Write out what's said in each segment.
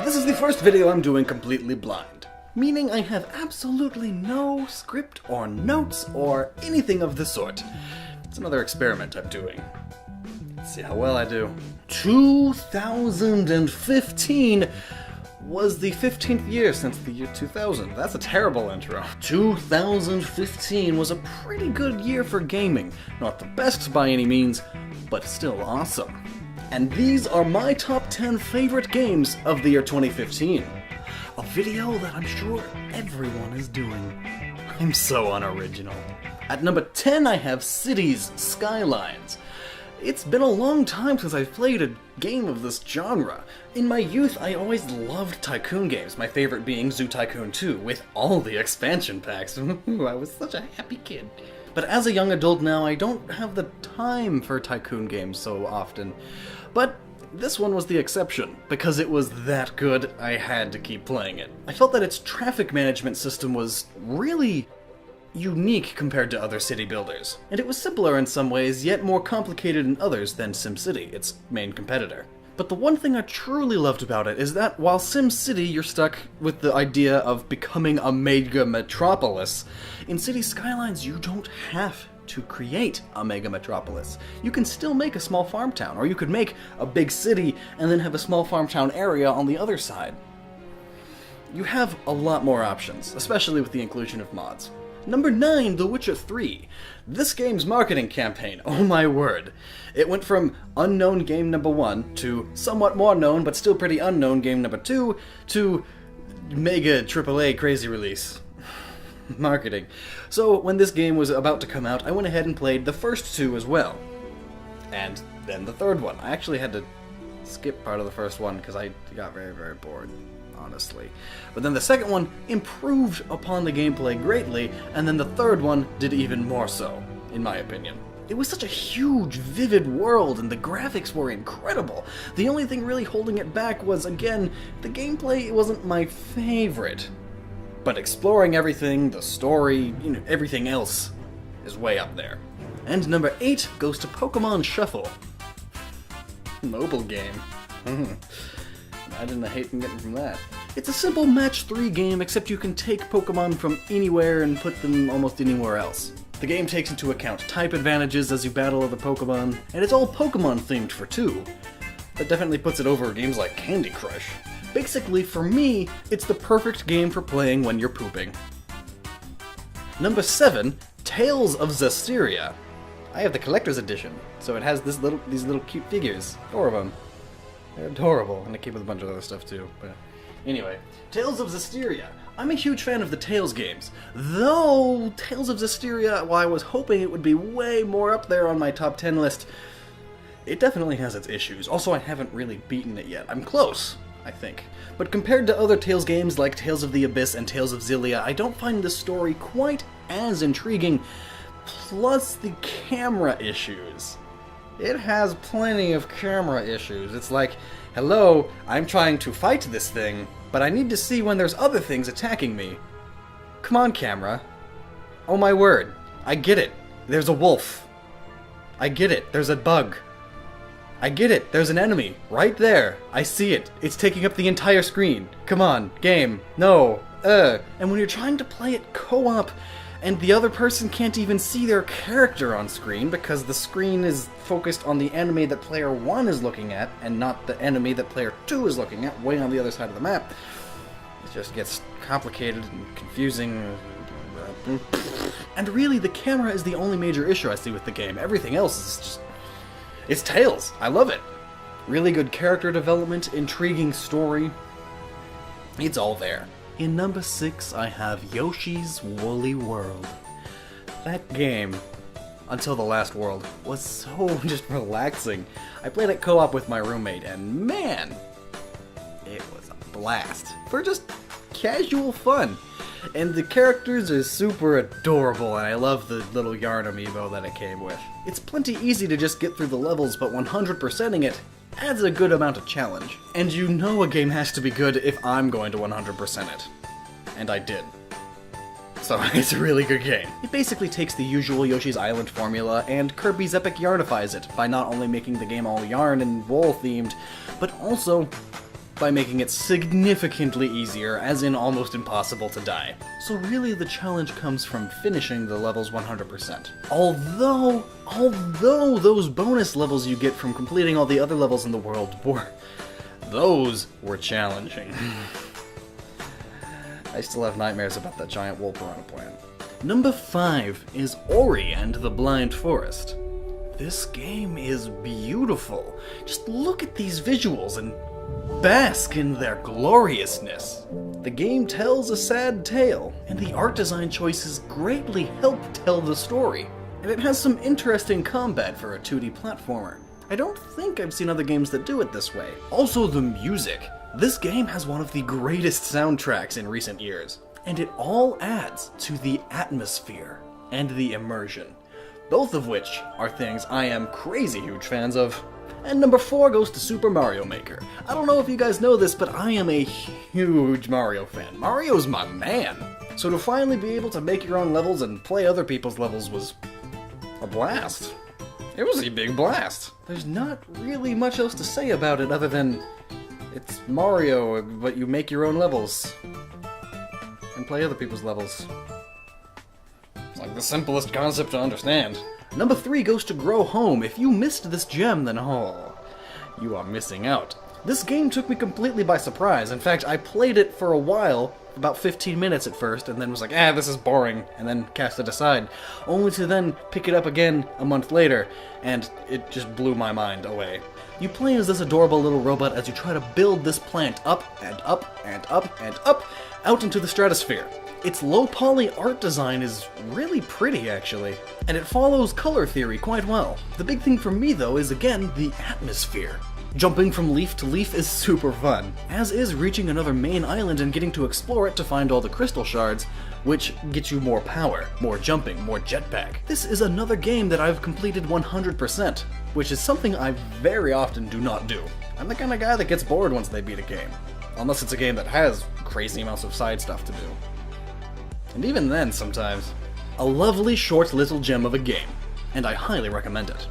This is the first video I'm doing completely blind, meaning I have absolutely no script or notes or anything of the sort. It's another experiment I'm doing. Let's see how well I do. 2015 was the 15th year since the year 2000. That's a terrible intro. 2015 was a pretty good year for gaming. Not the best by any means, but still awesome. And these are my top 10 favorite games of the year 2015. A video that I'm sure everyone is doing. I'm so unoriginal. At number 10 I have Cities Skylines. It's been a long time since I've played a game of this genre. In my youth, I always loved tycoon games, my favorite being Zoo Tycoon 2, with all the expansion packs. I was such a happy kid. But as a young adult now, I don't have the time for tycoon games so often. But this one was the exception. Because it was that good, I had to keep playing it. I felt that its traffic management system was really unique compared to other city builders, and it was simpler in some ways, yet more complicated in others than SimCity, its main competitor. But the one thing I truly loved about it is that while SimCity you're stuck with the idea of becoming a mega metropolis, in Cities Skylines you don't have to create a mega metropolis. You can still make a small farm town, or you could make a big city and then have a small farm town area on the other side. You have a lot more options, especially with the inclusion of mods. Number 9, The Witcher 3. This game's marketing campaign, oh my word. It went from unknown game number 1 to somewhat more known but still pretty unknown game number 2 to mega AAA crazy release. Marketing. So when this game was about to come out, I went ahead and played the first 2 as well. And then the third one. I actually had to skip part of the first one because I got very, very bored, honestly. But then the second one improved upon the gameplay greatly, and then the third one did even more so, in my opinion. It was such a huge, vivid world, and the graphics were incredible. The only thing really holding it back was, again, the gameplay wasn't my favorite. But exploring everything, the story, everything else is way up there. And number 8 goes to Pokemon Shuffle. Mobile game. Imagine the hate I'm getting from that. It's a simple match 3 game, except you can take Pokemon from anywhere and put them almost anywhere else. The game takes into account type advantages as you battle other Pokemon, and it's all Pokemon themed for 2. That definitely puts it over games like Candy Crush. Basically, for me, it's the perfect game for playing when you're pooping. Number 7, Tales of Zestiria. I have the collector's edition, so it has these little cute figures. 4 of them. They're adorable, and it came with a bunch of other stuff too, but anyway. Tales of Zestiria. I'm a huge fan of the Tales games, though Tales of Zestiria, while I was hoping it would be way more up there on my top 10 list, it definitely has its issues. Also, I haven't really beaten it yet. I'm close, I think. But compared to other Tales games like Tales of the Abyss and Tales of Xillia, I don't find the story quite as intriguing, plus the camera issues. It has plenty of camera issues. It's like, hello, I'm trying to fight this thing, but I need to see when there's other things attacking me. Come on, camera. Oh my word. I get it. There's a wolf. I get it. There's a bug. I get it. There's an enemy. Right there. I see it. It's taking up the entire screen. Come on, game. No. And when you're trying to play it co-op, and the other person can't even see their character on screen because the screen is focused on the enemy that player 1 is looking at and not the enemy that player 2 is looking at, way on the other side of the map. It just gets complicated and confusing. And really, the camera is the only major issue I see with the game. Everything else is just... it's Tales. I love it. Really good character development, intriguing story. It's all there. In number 6, I have Yoshi's Woolly World. That game, until the last world, was so just relaxing. I played it co-op with my roommate, and man, it was a blast. For just casual fun. And the characters are super adorable, and I love the little yarn amiibo that it came with. It's plenty easy to just get through the levels, but 100%ing it adds a good amount of challenge. And you know a game has to be good if I'm going to 100% it. And I did. So it's a really good game. It basically takes the usual Yoshi's Island formula and Kirby's Epic Yarnifies it by not only making the game all yarn and wool themed, but also by making it significantly easier, as in almost impossible to die. So really the challenge comes from finishing the levels 100%. Although those bonus levels you get from completing all the other levels in the world those were challenging. I still have nightmares about that giant wool piranha plant. Number 5 is Ori and the Blind Forest. This game is beautiful. Just look at these visuals and bask in their gloriousness. The game tells a sad tale, and the art design choices greatly help tell the story. And it has some interesting combat for a 2D platformer. I don't think I've seen other games that do it this way. Also the music. This game has one of the greatest soundtracks in recent years, and it all adds to the atmosphere and the immersion, both of which are things I am crazy huge fans of. And number 4 goes to Super Mario Maker. I don't know if you guys know this, but I am a huge Mario fan. Mario's my man! So to finally be able to make your own levels and play other people's levels was a blast. It was a big blast. There's not really much else to say about it other than it's Mario, but you make your own levels and play other people's levels. It's like the simplest concept to understand. Number 3 goes to Grow Home. If you missed this gem, then you are missing out. This game took me completely by surprise. In fact, I played it for a while, about 15 minutes at first, and then was like, this is boring, and then cast it aside, only to then pick it up again a month later, and it just blew my mind away. You play as this adorable little robot as you try to build this plant up and up and up and up out into the stratosphere. Its low-poly art design is really pretty, actually, and it follows color theory quite well. The big thing for me, though, is again the atmosphere. Jumping from leaf to leaf is super fun, as is reaching another main island and getting to explore it to find all the crystal shards, which get you more power, more jumping, more jetpack. This is another game that I've completed 100%, which is something I very often do not do. I'm the kind of guy that gets bored once they beat a game, unless it's a game that has crazy amounts of side stuff to do. And even then, sometimes. A lovely short little gem of a game, and I highly recommend it.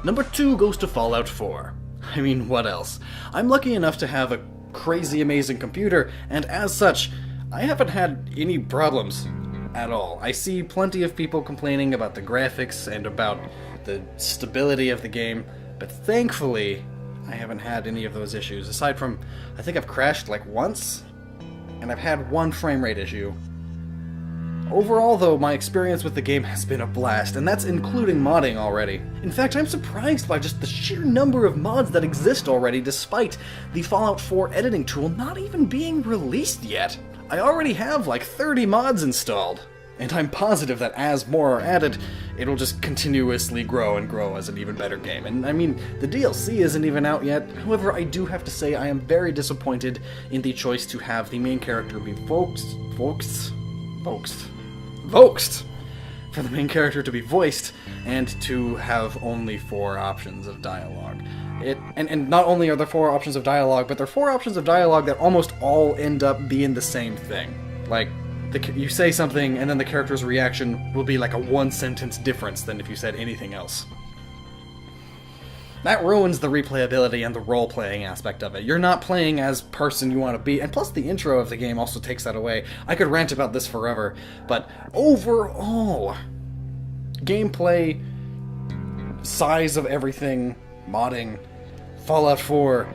Number 2 goes to Fallout 4. I mean, what else? I'm lucky enough to have a crazy amazing computer, and as such, I haven't had any problems at all. I see plenty of people complaining about the graphics and about the stability of the game, but thankfully, I haven't had any of those issues, aside from, I think I've crashed like once, and I've had one frame rate issue. Overall, though, my experience with the game has been a blast, and that's including modding already. In fact, I'm surprised by just the sheer number of mods that exist already, despite the Fallout 4 editing tool not even being released yet. I already have like 30 mods installed, and I'm positive that as more are added, it'll just continuously grow and grow as an even better game. And I mean, the DLC isn't even out yet. However, I do have to say I am very disappointed in the choice to have the main character be voxed for the main character to be voiced and to have only 4 options of dialogue. And not only are there 4 options of dialogue, but there are 4 options of dialogue that almost all end up being the same thing. Like, you say something and then the character's reaction will be like a 1-sentence difference than if you said anything else. That ruins the replayability and the role-playing aspect of it. You're not playing as person you want to be, and plus the intro of the game also takes that away. I could rant about this forever, but overall, gameplay, size of everything, modding, Fallout 4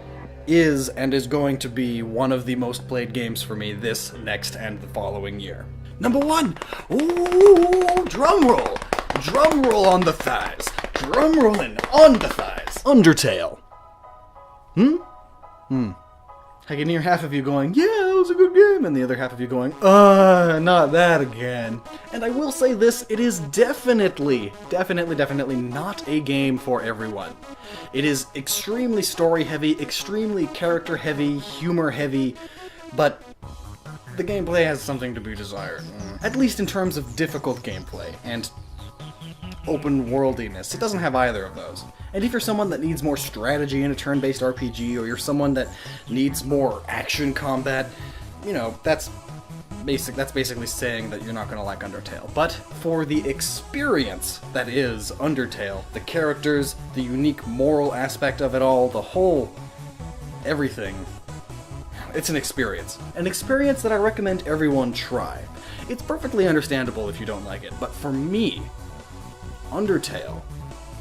is and is going to be one of the most played games for me this, next, and the following year. Number 1! Ooh, drum roll! Drum roll on the thighs! Drum rolling on the thighs! Undertale. I can hear half of you going, yeah, it was a good game, and the other half of you going, not that again. And I will say this, it is definitely not a game for everyone. It is extremely story-heavy, extremely character-heavy, humor-heavy, but the gameplay has something to be desired. At least in terms of difficult gameplay, and open-worldiness. It doesn't have either of those. And if you're someone that needs more strategy in a turn-based RPG, or you're someone that needs more action combat, you know, that's basically saying that you're not going to like Undertale. But for the experience that is Undertale, the characters, the unique moral aspect of it all, the whole everything, It's an experience. An experience that I recommend everyone try. It's perfectly understandable if you don't like it, but for me, Undertale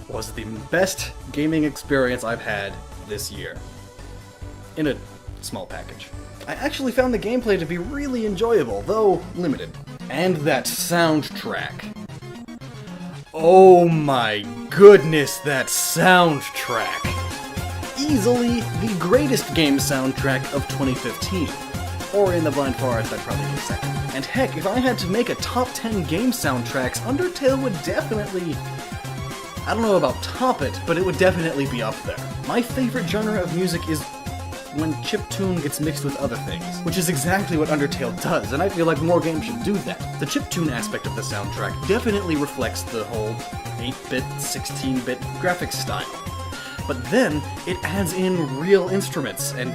was the best gaming experience I've had this year. In a small package. I actually found the gameplay to be really enjoyable, though limited. And that soundtrack. Oh my goodness, that soundtrack! Easily the greatest game soundtrack of 2015. Or in the Blind Forest, I'd probably be second. And heck, if I had to make a top 10 game soundtracks, Undertale would definitely... I don't know about top it, but it would definitely be up there. My favorite genre of music is when chiptune gets mixed with other things, which is exactly what Undertale does, and I feel like more games should do that. The chiptune aspect of the soundtrack definitely reflects the whole 8-bit, 16-bit graphics style. But then, it adds in real instruments and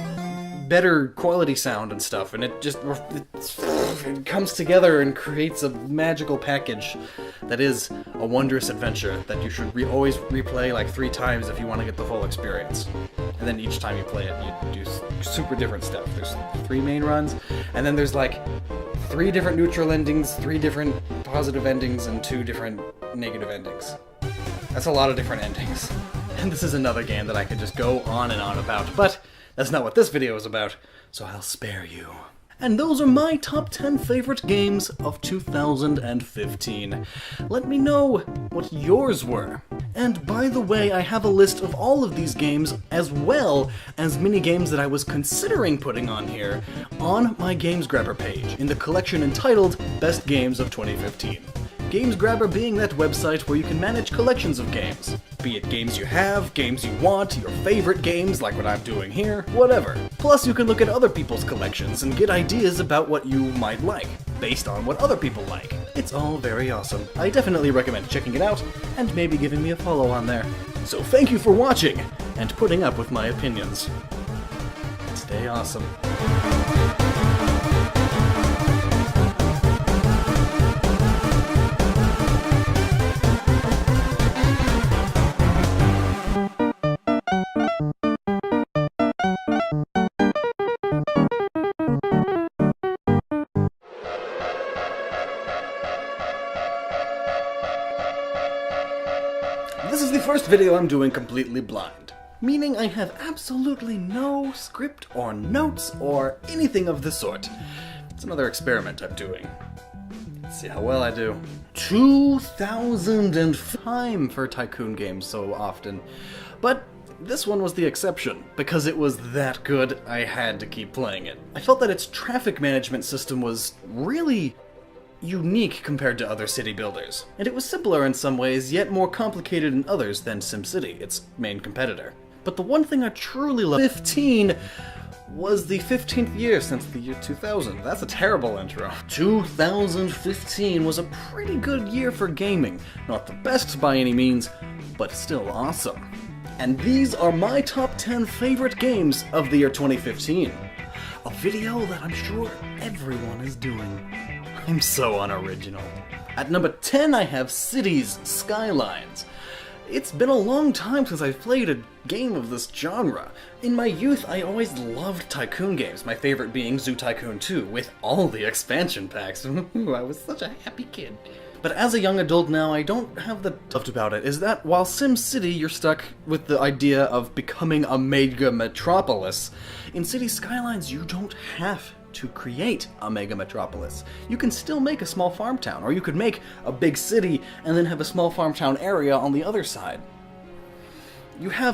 better quality sound and stuff, and it comes together and creates a magical package that is a wondrous adventure that you should always replay like 3 times if you want to get the full experience. And then each time you play it, you do super different stuff. There's 3 main runs, and then there's like 3 different neutral endings, 3 different positive endings, and 2 different negative endings. That's a lot of different endings. And this is another game that I could just go on and on about, but that's not what this video is about, so I'll spare you. And those are my top 10 favorite games of 2015. Let me know what yours were. And by the way, I have a list of all of these games, as well as mini games that I was considering putting on here, on my Games Grabber page, in the collection entitled Best Games of 2015. Games Grabber being that website where you can manage collections of games. Be it games you have, games you want, your favorite games like what I'm doing here, whatever. Plus you can look at other people's collections and get ideas about what you might like, based on what other people like. It's all very awesome. I definitely recommend checking it out, and maybe giving me a follow on there. So thank you for watching, and putting up with my opinions. Stay awesome. This is the first video I'm doing completely blind, meaning I have absolutely no script or notes or anything of the sort. It's another experiment I'm doing. Let's see how well I do. 2,000 time for tycoon games so often, but this one was the exception. Because it was that good, I had to keep playing it. I felt that its traffic management system was really unique compared to other city builders, and it was simpler in some ways, yet more complicated in others than SimCity, its main competitor. But the one thing I truly loved 15 was the 15th year since the year 2000. That's a terrible intro. 2015 was a pretty good year for gaming. Not the best by any means, but still awesome. And these are my top 10 favorite games of the year 2015. A video that I'm sure everyone is doing. I'm so unoriginal. At number 10 I have Cities Skylines. It's been a long time since I've played a game of this genre. In my youth I always loved tycoon games, my favorite being Zoo Tycoon 2, with all the expansion packs. I was such a happy kid. But as a young adult now, I don't have the loved about it, is that while SimCity you're stuck with the idea of becoming a mega metropolis, in Cities Skylines you don't have to create a mega metropolis. You can still make a small farm town, or you could make a big city and then have a small farm town area on the other side. You have